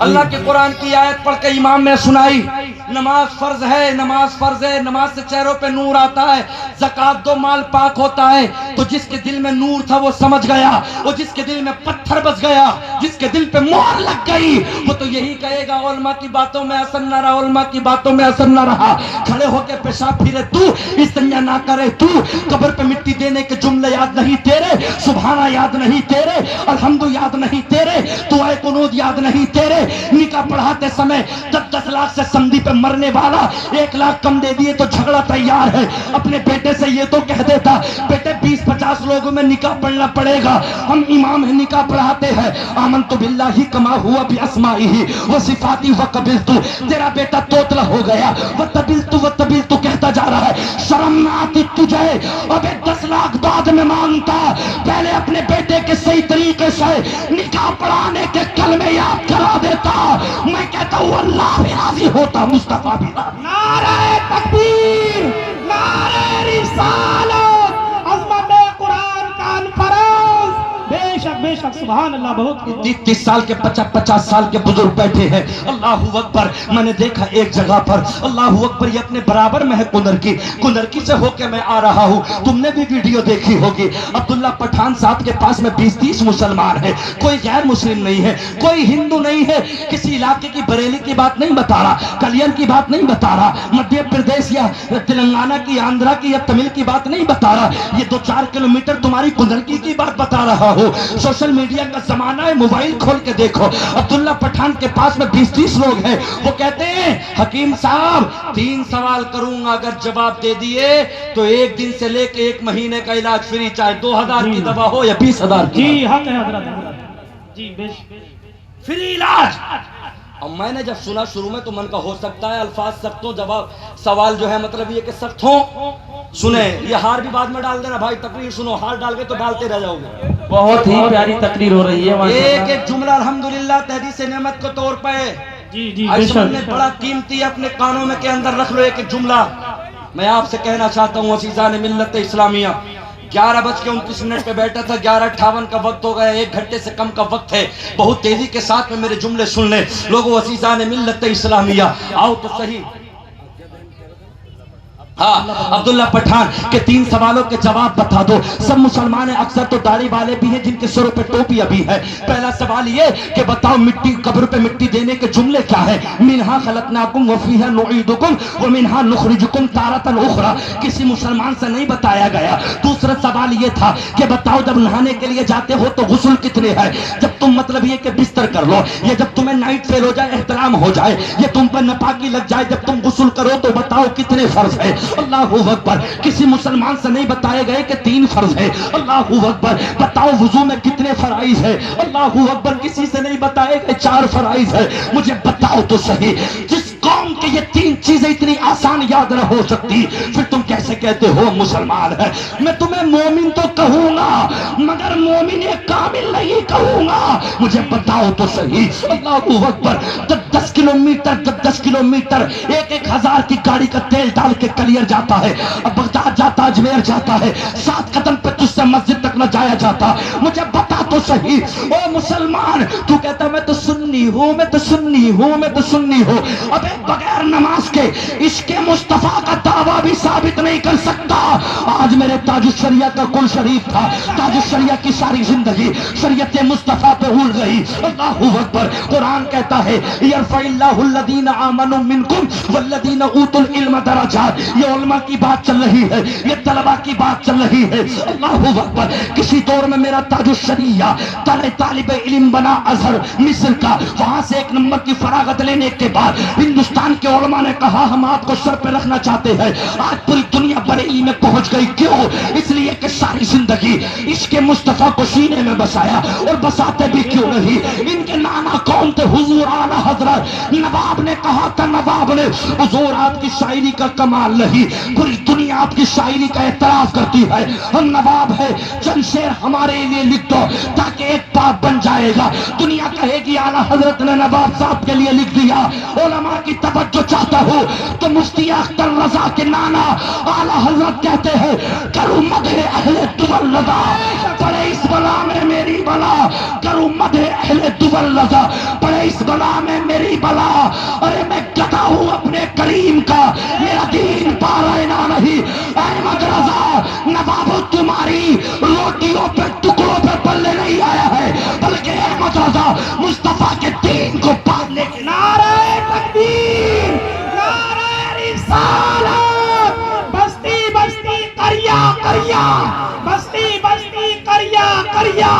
اللہ کے قرآن کی آیت پڑھ کے امام نے سنائی، نماز فرض ہے، نماز فرض ہے، نماز سے چہروں پہ نور آتا ہے، زکوٰۃ دو، مال پاک ہوتا ہے۔ تو جس کے دل میں نور تھا وہ سمجھ گیا، وہ جس کے دل میں پتھر بس گیا، جس کے دل پہ مہر لگ گئی، وہ تو یہی کہے گا علماء کی باتوں میں اثر نہ رہا، علماء کی باتوں میں اثر نہ رہا۔ کھڑے ہو کے پیشاب پھرے تو، استنجا نہ کرے تو، قبر پہ مٹی دینے کے جملے یاد نہیں تیرے، سبحانہ یاد نہیں تیرے، الحمد یاد نہیں تیرے، دعائے قنوت یاد نہیں تیرے، نکاح پڑھاتے سمے 10 لاکھ سے سندھی پہ مرنے والا 1 لاکھ کم دے دیے تو جھگڑا تیار ہے، اپنے بیٹے سے یہ تو کہہ دیتا بیٹے 20-50 لوگوں میں نکاح پڑھنا پڑے گا، ہم امام ہیں نکاح پڑھاتے ہیں، آمنت باللہ کما ہوا باسمائہ وصفاتہ وقبلت، تیرا بیٹا توتلا ہو گیا، وتبلت کہتا جا رہا ہے، شرم نہ آتی تجھے، ابے 10 لاکھ بعد میں مانگتا، پہلے اپنے بیٹے کے صحیح طریقے سے نکاح پڑھانے کے کلمے یاد کرا دیتا، میں کہتا ہوں اللہ بھی راضی ہوتا، مصطفیٰ بھی راضی۔ نعرہ تکبیر، نعرہ رسالت، عظمت قرآن کانفرنس، بے شک سبحان اللہ، بہت 30 سال کے 50 سال کے بزرگ بیٹھے ہیں، اللہ اکبر۔ میں نے دیکھا ایک جگہ پر، اللہ اکبر، یہ اپنے برابر میں ہے کنرکی سے ہو کے میں آ رہا ہوں، تم نے بھی ویڈیو دیکھی ہوگی، عبداللہ پٹھان صاحب کے پاس میں 20-30 مسلمان ہیں، کوئی غیر مسلم نہیں ہے، کوئی ہندو نہیں ہے، کسی علاقے کی بریلی کی بات نہیں بتا رہا، کلیان کی بات نہیں بتا رہا، مدھیہ پردیش یا تلنگانہ کی، آندھرا کی یا تمل کی بات نہیں بتا رہا، یہ 2-4 کلومیٹر تمہاری کنرکی کی بات بتا رہا ہوں۔ سوشل میڈیا کا زمانہ ہے، موبائل کھول کے دیکھو، عبداللہ پٹھان کے پاس میں 20-30 لوگ ہیں، وہ کہتے ہیں حکیم صاحب 3 سوال کروں گا، اگر جواب دے دیے تو 1 دن سے لے کے 1 مہینے کا علاج فری، چاہے 2000 کی دوا ہو یا 20000 کی، جی حق ہے حضرت، جی بے شک فری علاج۔ اب میں نے جب سنا شروع میں تو من کا ہو سکتا ہے الفاظ سخت ہوں، جواب سوال جو ہے مطلب یہ کہ سخت ہوں، سنیں یہ ہار بھی بعد میں ڈال دینا بھائی، تقریر سنو، ہار ڈال کے تو ڈالتے رہ جاؤ گے۔ بہت ہی پیاری تقریر ہو رہی ہے، ایک ایک جملہ الحمدللہ تحدیث نعمت کو طور پہ جی بے عثمان نے شک، بڑا قیمتی اپنے کانوں میں کے اندر رکھ لو ایک ایک جملہ۔ میں آپ سے کہنا چاہتا ہوں عزیزان ملت اسلامیہ، 11:29 پہ بیٹھا تھا، 11:58 کا وقت ہو گیا، 1 گھنٹے سے کم کا وقت ہے، بہت تیزی کے ساتھ میں میرے جملے سن لیں لوگوں، عزیزان ملت اسلامیہ، آؤ تو صحیح۔ ہاں عبداللہ پٹھان کے 3 سوالوں کے جواب بتا دو۔ سب مسلمان ہیں، اکثر تو داڑھی والے بھی ہیں جن کے سروں پہ ٹوپی ابھی ہے۔ پہلا سوال یہ کہ بتاؤ مٹی، قبر پہ مٹی دینے کے جملے کیا ہیں؟ منہا خلقناکم وفیہا نعیدکم ومنہا نخرجکم تارۃ اخری، کسی مسلمان سے نہیں بتایا گیا۔ دوسرا سوال یہ تھا کہ بتاؤ جب نہانے کے لیے جاتے ہو تو غسل کتنے ہے؟ جب تم مطلب یہ کہ بستر کر لو، یہ جب تمہیں نائٹ فیل ہو جائے، احترام ہو جائے، یہ تم پر ناپاکی لگ جائے، جب تم غسل کرو تو بتاؤ کتنے فرض ہے؟ اللہ اکبر، کسی مسلمان سے نہیں بتائے گئے کہ 3 فرض ہے۔ اللہ اکبر، بتاؤ وضو میں کتنے فرائض ہے؟ اللہ اکبر، کسی سے نہیں بتائے گئے 4 فرائض ہے۔ مجھے بتاؤ تو صحیح، جس قوم کے یہ 3 چیزیں اتنی آسان یاد نہ ہو سکتی، پھر تم کیسے کہتے ہو مسلمان ہے؟ میں تمہیں مومن تو کہوں گا مگر مومن کامل نہیں کہوں گا، مجھے بتاؤ تو صحیح۔ اللہ اکبر، 10 کلومیٹر 1,000 کی گاڑی کا تیل ڈال کے کلیئر جاتا ہے، اب بغداد جاتا، اجمیر جاتا ہے، 7 قدم پہ تجھ سے مسجد تک نہ جایا جاتا، مجھے بتا تو صحیح۔ او مسلمان، تو کہتا میں تو سنی ہوں، میں تو سنی ہوں، میں تو سنی ہوں، ابے بغیر نماز کے عشق مصطفیٰ کا دعویٰ بھی ثابت نہیں کر سکتا۔ آج میرے تاج الشریعہ کا کل شریف تھا، تاج الشریعہ کی ساری زندگی شریعت مصطفیٰ پہ اڑ گئی۔ اللہ اکبر، قرآن کہتا ہے یرفع اللہ الذین آمنوا منکم والذین اوتوا العلم درجات، یہ علماء کی بات چل رہی ہے، یہ طلباء کی بات چل رہی ہے۔ اللہ اکبر، کسی دور میں میرا تاج الشریعہ طالب علم بنا ازہر مصر کا، وہاں سے 1 نمبر کی فراغت لینے کے بعد ہندوستان کے علماء نے کہا ہم آپ کو سر پہ رکھنا چاہتے ہیں۔ آج پوری دنیا بریلی میں پہنچ گئی، کیوں؟ اس لیے کہ ساری زندگی عشق مصطفیٰ کو سینے میں بسایا، اور بساتے بھی کیوں نہیں؟ ان کے نانا کون تھے؟ حضور اعلیٰ حضرت نواب نے کہا تھا، نواب نے، حضور آپ کی شاعری کا کمال نہیں، پوری دنیا آپ کی شاعری کا اعتراف کرتی ہے، ہم نواب ہے، چند شعر ہمارے لیے لکھ دو تاکہ ایک بات بن جائے گا، دنیا کہے گی اعلیٰ حضرت نے نواب صاحب کے لیے لکھ دیا۔ علماء کی توجہ چاہتا ہوں تو مفتی اختر رضا کے نانا اعلیٰ حضرت کہتے ہیں کروں مدح اہل دول رضا، پڑے اس بلا میں میری بلا، کروں تو مدح اہل دول رضا پڑے اس بلا میں میری بلا. ارے میں گدا ہوں اپنے کریم کا, میرا دین پارائنا نہیں. احمد رضا نوابو تمہاری روٹیوں پہ ٹکڑوں پہ پلے نہیں آیا ہے, بلکہ احمد رضا مصطفیٰ کے دین کو پالنے کے نعرہ تکبیر, نعرہ رسالت, بستی بستی کریا کریا, بستی بستی کریا کریا.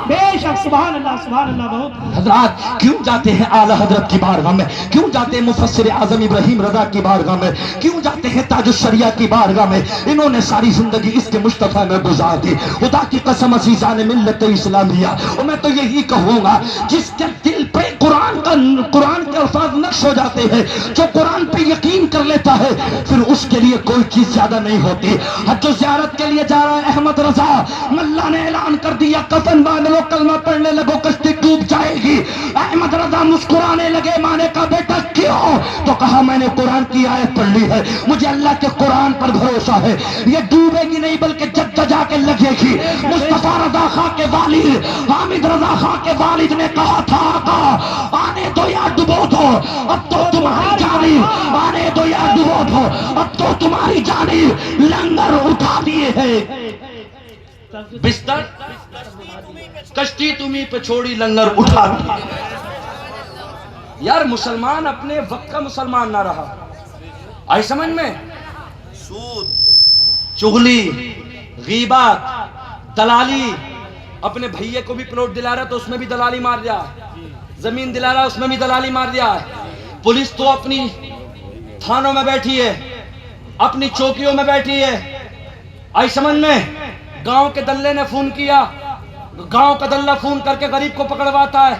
بے شک سبحان اللہ سبحان اللہ. بہت حضرات کیوں جاتے ہیں اعلی حضرت کی بارگاہ میں, کیوں جاتے ہیں مفسر اعظم ابراہیم رضا کی بارگاہ میں, کیوں جاتے ہیں تاج الشریعہ کی بارگاہ میں؟ انہوں نے ساری زندگی اس کے مصطفیٰ میں گزار دی. خدا کی قسم عزیزان ملت اسلامیہ, اور میں تو یہی کہوں گا جس کے دل پہ قرآن کے الفاظ نقش ہو جاتے ہیں, جو قرآن پہ یقین کر لیتا ہے, پھر اس کے لیے کوئی چیز زیادہ نہیں ہوتی. حج و زیارت کے لیے جا رہا ہے احمد رضا, اللہ نے اعلان کر دیا کفن باندھ لو, کلمہ پڑھنے لگو, کشتی ڈوب جائے گی. احمد رضا مسکرانے لگے. ماں نے کہا بیٹا کیوں؟ تو کہا میں نے قرآن کی آیت پڑھ لی ہے, مجھے اللہ کے قرآن پر بھروسہ ہے, یہ ڈوبے گی نہیں بلکہ جد جا کے لگے گی. مصطفیٰ رضا خان کے والد حامد رضا خان کے والد نے کہا تھا آقا آنے دو یا ڈبو دو, اب تو تمہاری جانی, آنے دو یا ڈبو دو, اب تو تمہاری جانی. لنگر اٹھا دیے ہیں, بستر کشتی تمہیں پہ چھوڑی, لنگر اٹھا دی. یار مسلمان اپنے وقت کا مسلمان نہ رہا. آئی سمجھ میں؟ سود, چغلی, غیبت, دلالی. اپنے بھائیے کو بھی پلاٹ دلا رہا تو اس میں بھی دلالی مار دیا, زمین دلا رہا اس میں بھی دلالی مار دیا. پولیس تو اپنی تھانوں میں بیٹھی ہے, اپنی چوکیوں میں بیٹھی ہے. آئی سمجھ میں؟ گاؤں کے دلے نے فون کیا, گاؤں کا دلہ فون کر کے غریب کو پکڑواتا ہے.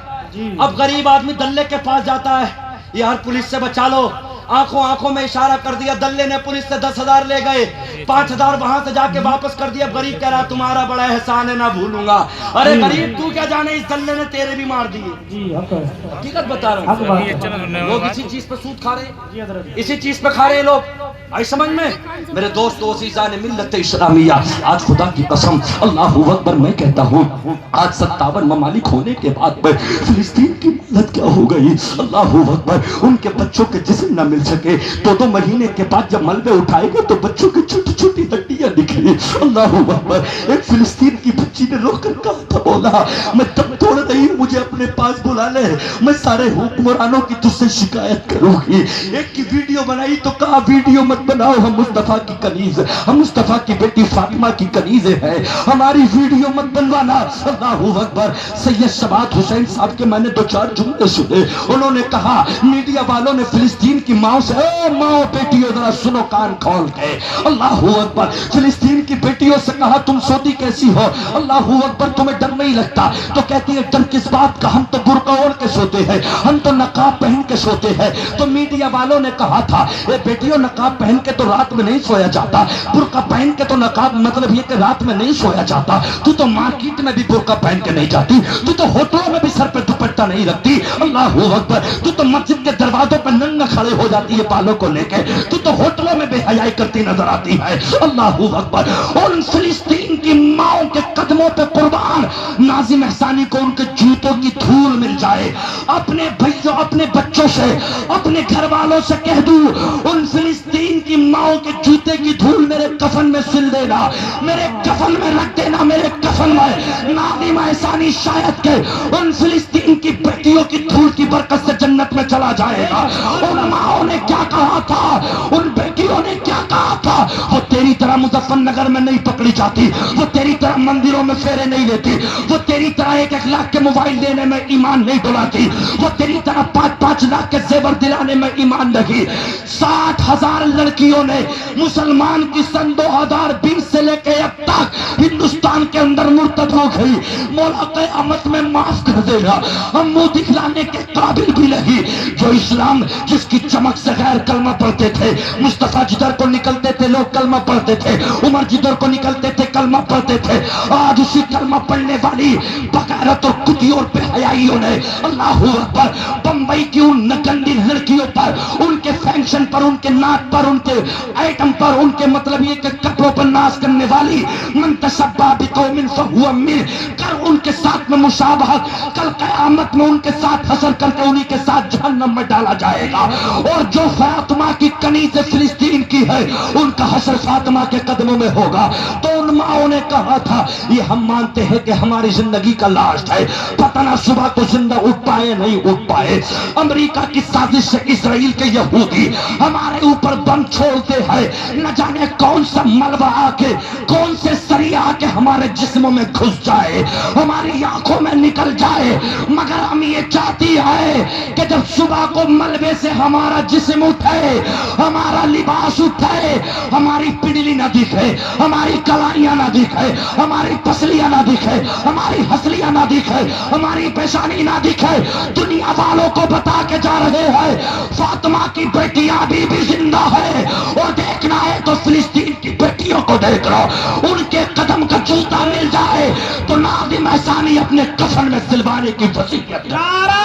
اب غریب آدمی دلے کے پاس جاتا ہے, یار پولیس سے بچا لو. آنکھوں میں اشارہ کر دیا, دلے نے پولیس سے 10,000 لے گئے, 5,000 وہاں سے جا کے واپس کر دیا. غریب کہہ رہا تمہارا بڑا احسان ہے نہ بھولوں گا. ارے غریب تو کیا جانے, اس دلے نے تیرے بھی مار دیے. حقیقت بتا رہا ہوں, لوگ اسی چیز پہ سود کھا رہے ہیں, اسی چیز پہ کھا رہے ہیں لوگ. آئی سمجھ میں؟ میرے دوستو عزیزان ملت اسلامیہ, آج خدا کی قسم اللہ اکبر میں کہتا ہوں, آج 57 ممالک ہونے کے بعد میں فلسطین کی ملت کیا ہو گئی. اللہ اکبر, ان کے بچوں کے جسم نہ مل سکے, 2 مہینے کے بعد جب ملبے اٹھائے گئے تو بچوں کی چھوٹی چھوٹی ہڈیاں نکلی. اللہ اکبر, ایک فلسطین کی بچی نے رو کر کہا تھا بولا میں دم توڑ رہی ہوں, مجھے اپنے پاس بلا لے, میں سارے حکمرانوں کی تجھ سے شکایت کروں گی. ایک کی ویڈیو بنائی تو کہا ویڈیو مت بناؤ, ہم مصطفیٰ کی کنیز, ہم مصطفیٰ کی بیٹی فاطمہ کی کنیزیں ہیں, ہماری ویڈیو مت بنوانا. اللہ اکبر. سید شبات حسین صاحب کے میں نے 2-4 جملے سنے, انہوں نے کہا میڈیا والوں نے فلسطین کی ماں سے, اے ماں بیٹیوں ذرا سنو کان کھول کے. اللہ اکبر. فلسطین کی بیٹیوں سے کہا تم سوتی کیسی ہو؟ اللہ اکبر. تمہیں ڈر نہیں لگتا؟ تو کہتی ہے ڈر کس بات کا, ہم تو برقع اوڑھ کے سوتے ہیں, ہم تو نقاب پہن کے سوتے ہیں. تو میڈیا والوں نے کہا تھا اے بیٹیوں نقاب پہن کے تو رات میں نہیں سویا جاتا, برقع پہن کے تو نقاب مطلب یہ کہ رات میں نہیں سویا جاتا. تو مارکیٹ میں بھی برقع پہن کے نہیں جاتی, تو ہوٹلوں میں بھی سر پہ دوپٹہ نہیں رکھتی. اللہ اکبر. تو مسجد کے دروازوں پہ ننگا کھڑے ہو جاتی ہے بالوں کو لے کے, تو ہوٹلوں میں بے حیائی کرتی نظر آتی ہے. اللہ اکبر. اور ان فلسطین کی ماؤں کے قدموں پہ قربان ناظم احسانی کو ان کے جوتوں کی دھول مل جائے. اپنے بھائیوں, اپنے بچوں سے, اپنے گھر والوں سے کہہ دوں ان فلسطین کی ماؤں کے جوتے کی دھول میرے کفن میں سل دینا, میرے کفن میں رکھ دینا, میرے کفن میں. ناظم احسانی شاید کہ ان فلسطین کی بیٹیوں کی دھول کی برکت سے جنت میں چلا جائے گا. ان ماؤں نے کیا کہا تھا, ان بیٹیوں نے کیا کہا تھا, وہ تیری طرح مظفر نگر میں نہیں پکڑی جاتی, وہ تیری طرح مندروں میں پھیرے نہیں لیتی, وہ تیری طرح 1 لاکھ کے موبائل دینے میں ایمان نہیں ڈلاتی, وہ تیری طرح 5 لاکھ کے زیور دلانے میں ایمان نہیں. 60,000 لڑکیوں نے مسلمان کی سن 2020 سے لے کے اب تک ہندوستان کے اندر مرتد ہو گئی. مولا قیامت میں معاف کر دے گا, ہم منہ دکھلانے کے قابل بھی نہیں. جو اسلام جس کی چمک سے غیر کلمہ پڑھتے تھے, مصطفیٰ جدھر کو نکلتے تھے لوگ کلمہ پڑھتے تھے, عمر جدھر کو نکلتے تھے کلمہ پڑھتے تھے, آج اسی کلمہ پڑھنے والی بغیرت اور کتی اور بے حیائیوں نے اللہ اکبر بمبئی کی ان گندی لڑکیوں پر, ان کے فینکشن پر, ان کے ناک پر, ان کے آئٹم پر, ان کے مطلب یہ کہ کپڑوں پر ناز کرنے والی من تشبہ بقوم فہو منہ کر ان کے ساتھ آخرت میں مشابہت، کل قیامت میں ان کے ساتھ حشر کر کے انہی کے ساتھ جہنم میں ڈالا جائے گا۔ اور جو فاطمہ کی کنیز فلسطین کی ہے ان کا حشر فاطمہ کے قدموں میں ہوگا۔ تو ان ماؤں نے کہا تھا یہ ہم مانتے ہیں کہ ہماری زندگی کا لاسٹ ہے، پتہ نہ صبح کو زندہ اٹھ پائے نہیں اٹھ پائے۔ امریکہ کی سازش سے اسرائیل کے یہودی ہمارے اوپر بم چھوڑتے ہیں، نہ جانے کون سا ملبہ آ کے، کون سے سریا آ کے ہمارے جسموں میں گھس جائے، ہماری آنکھوں میں نکل جائے، مگر ہم یہ چاہتی ہے کہ جب صبح کو ملبے سے ہمارا جسم اٹھے، ہمارا لباس اٹھے، ہماری پنڈلی نہ دکھے، ہماری کلائیاں نہ دکھے، ہماری پسلیاں نہ دکھے، ہماری ہسلیاں نہ دکھے، ہماری پیشانی نہ دکھے، دنیا والوں کو بتا کے جا رہے ہیں فاطمہ کی بیٹیاں بھی زندہ ہے، اور دیکھنا ہے تو فلسطین کی بیٹیوں کو دیکھ لو، ان کے قدم کا جوتا مل جائے تو ناظم احسانی اپنے کفن میں سلوانے کی وصیت۔ نعرہ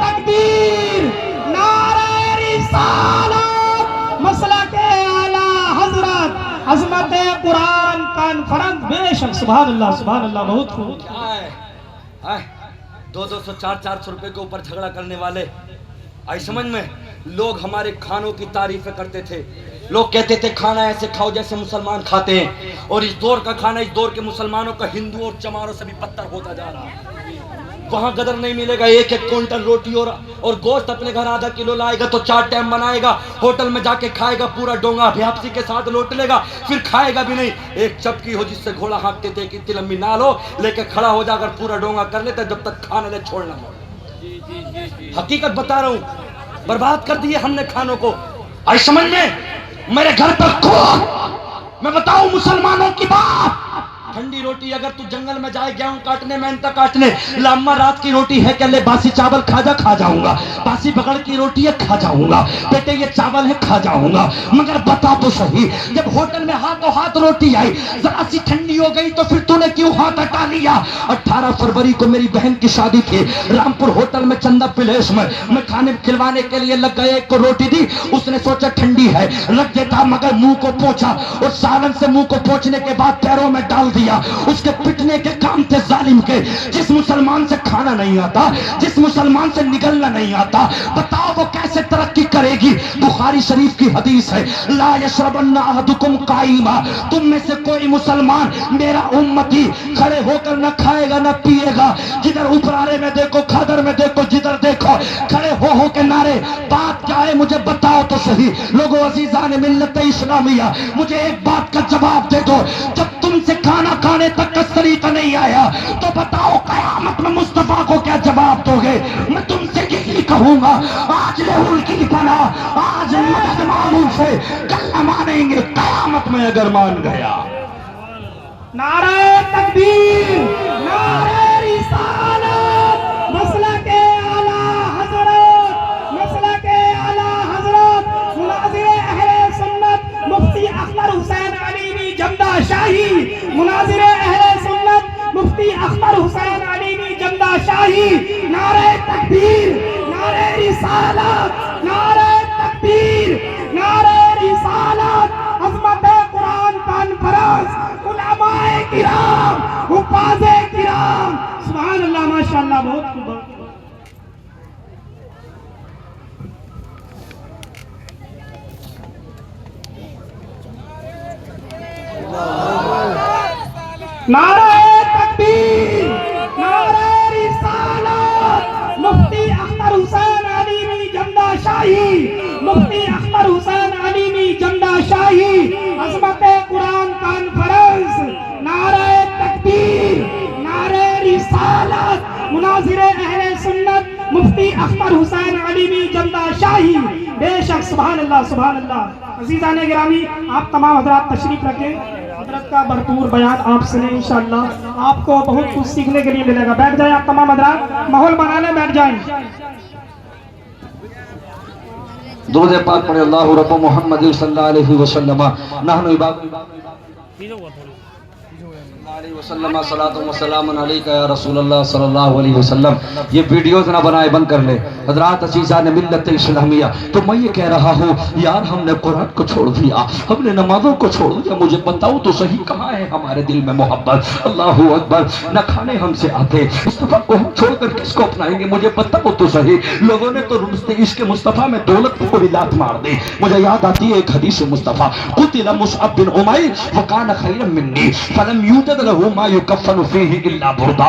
تکبیر، نعرہ رسالت، مسلک اعلی حضرت، عظمت قرآن کانفرنس۔ بے شک سبحان اللہ سبحان اللہ، بہت خوب۔ دو سو چار سو روپے کے اوپر جھگڑا کرنے والے آئی سمجھ میں؟ لوگ ہمارے کھانوں کی تعریفیں کرتے تھے، لوگ کہتے تھے کھانا ایسے کھاؤ جیسے مسلمان کھاتے ہیں، اور اس دور کا کھانا اس دور کے مسلمانوں کا ہندو اور چماروں سے بھی بدتر ہوتا جا رہا ہے۔ وہاں قدر نہیں ملے گا، ایک کوئنٹل روٹی اور گوشت اپنے گھر آدھا کلو لائے گا تو 4 ٹائم بنائے گا، ہوٹل میں جا کے کھائے گا پورا ڈونگا بھیاپسی کے ساتھ لوٹ لے گا، پھر کھائے گا بھی نہیں۔ ایک چپکی ہو جس سے گھوڑا ہانکتے تھے کہ اتنی لمبی نال ہو، لے کے کھڑا ہو جا کر پورا ڈونگا کر لیتے جب تک کھانے لے چھوڑنا ہو۔ حقیقت بتا رہا ہوں، برباد کر دیے ہم نے کھانوں کو۔ آئی سمجھ میں؟ میرے گھر پر کھود، میں بتاؤں مسلمانوں کی بات، ٹھنڈی روٹی اگر تو جنگل میں جائے گیہوں کاٹنے محنت کاٹنے، لامہ رات کی روٹی ہے کہ لے باسی چاول کھا جا، کھا جاؤں گا، باسی بگڑ کی روٹی ہے کھا جاؤں گا، بیٹے یہ چاول ہے کھا جاؤں گا، مگر بتا تو صحیح جب ہوٹل میں ہاتھوں ہاتھ روٹی آئی ذرا سی ٹھنڈی ہو گئی تو پھر تو نے کیوں ہاتھ ہٹا لیا؟ 18 فروری کو میری بہن کی شادی تھی رامپور ہوٹل میں چندہ پیلیس میں کھانے کھلوانے کے لیے لگ گئے، ایک کو روٹی دی، اس نے سوچا ٹھنڈی ہے رکھ دیتا، مگر منہ کو پوچھا اور سالن سے منہ کو پوچھنے کے بعد پیروں میں ڈال دیا۔ اس کے پٹنے کے کام تھے ظالم کے۔ جس مسلمان سے کھانا نہیں آتا، جس مسلمان سے نگلنا نہیں آتا، بتاؤ وہ کیسے ترقی کرے گی؟ بخاری شریف کی حدیث ہے لا یشربن احدکم قائما، تم میں سے کوئی مسلمان میرا امتی کھڑے ہو کر نہ کھائے گا نہ پیے گا، جدھر اوپرارے میں دیکھو کھادر میں دیکھو جدھر دیکھو کھڑے ہو کے نعرے۔ بات کیا ہے مجھے بتاؤ تو صحیح لوگوں، عزیزان ملت اسلامیہ، مجھے ایک بات کا جواب دے دو، جب تم سے کھانا کھانے تک کا طریقہ نہیں آیا تو بتاؤ قیامت میں مصطفیٰ کو کیا جواب دو گے؟ میں تم سے یہی کہوں گا، آج لے ان کی پناہ، آج مدد مانگوں سے، کل نہ مانیں گے قیامت میں اگر مان گیا۔ نعرہ تکبیر، نعرہ رسالت، مسلک اعلی حضرت، مسلک اعلی حضرت، مناظر اہل سنت مفتی اختر حسین علیمی جمدہ شاہی، مناظر اہل سنت مفتی اختر حسین علیمی جمدہ شاہی، نعرہ تکبیر، نعرہ رسالت، نعرہ تکبیر، نعرہ رسالت، عظمت قرآن کانفرنس، علماء کرام، حفاظ کرام، سبحان اللہ ماشاءاللہ، بہت خوب۔ نعرہ تکبیر، نعرہ رسالت، مفتی اختر حسین علیمی جمدہ شاہی، مفتی اختر حسین علیمی جمدہ شاہی، عظمت قرآن کانفرنس، نعرہ تکبیر، نعرہ رسالت، مناظر اہل سنت مفتی اختر حسین علیمی جمدہ شاہی، بے شک سبحان اللہ سبحان اللہ۔ عزیزان گرامی، آپ تمام حضرات تشریف رکھیں، حضرت کا بھرپور بیان آپ سنیں، انشاءاللہ آپ کو بہت کچھ سیکھنے کے لیے ملے گا۔ بیٹھ جائیں آپ تمام حضرات، ماحول بنا لیں، بیٹھ جائیں۔ درود پاک پڑھے اللہ رب محمد صلی اللہ علیہ وسلم۔ نحن عباد وسلم صلاۃ و سلام علیک یا رسول اللہ صلی اللہ علیہ وسلم. یہ ویڈیوز نہ بنائے، بند کر لے. حضرات عزیزان ملت اسلامیہ، تو میں یہ کہہ رہا ہوں یار ہم نے قرآن کو چھوڑ دیا، ہم نے نمازوں کو چھوڑ دیا. مجھے بتاؤ تو صحیح کہاں ہے ہمارے دل میں محبت؟ اللہ اکبر. نہ کھانے ہم سے آتے، مصطفیٰ کو ہم چھوڑ کر کس کو اپنائیں گے؟ مجھے بتاؤ تو صحیح. لوگوں نے تو عشق مصطفیٰ میں دولت کو بھی لات مار دی. مجھے یاد آتی ہے ایک حدیث مصطفیٰ، قتل مصعب بن عمیر وکان خیرا منی فلم یوجد له ما یکفن فیہ الا بردا.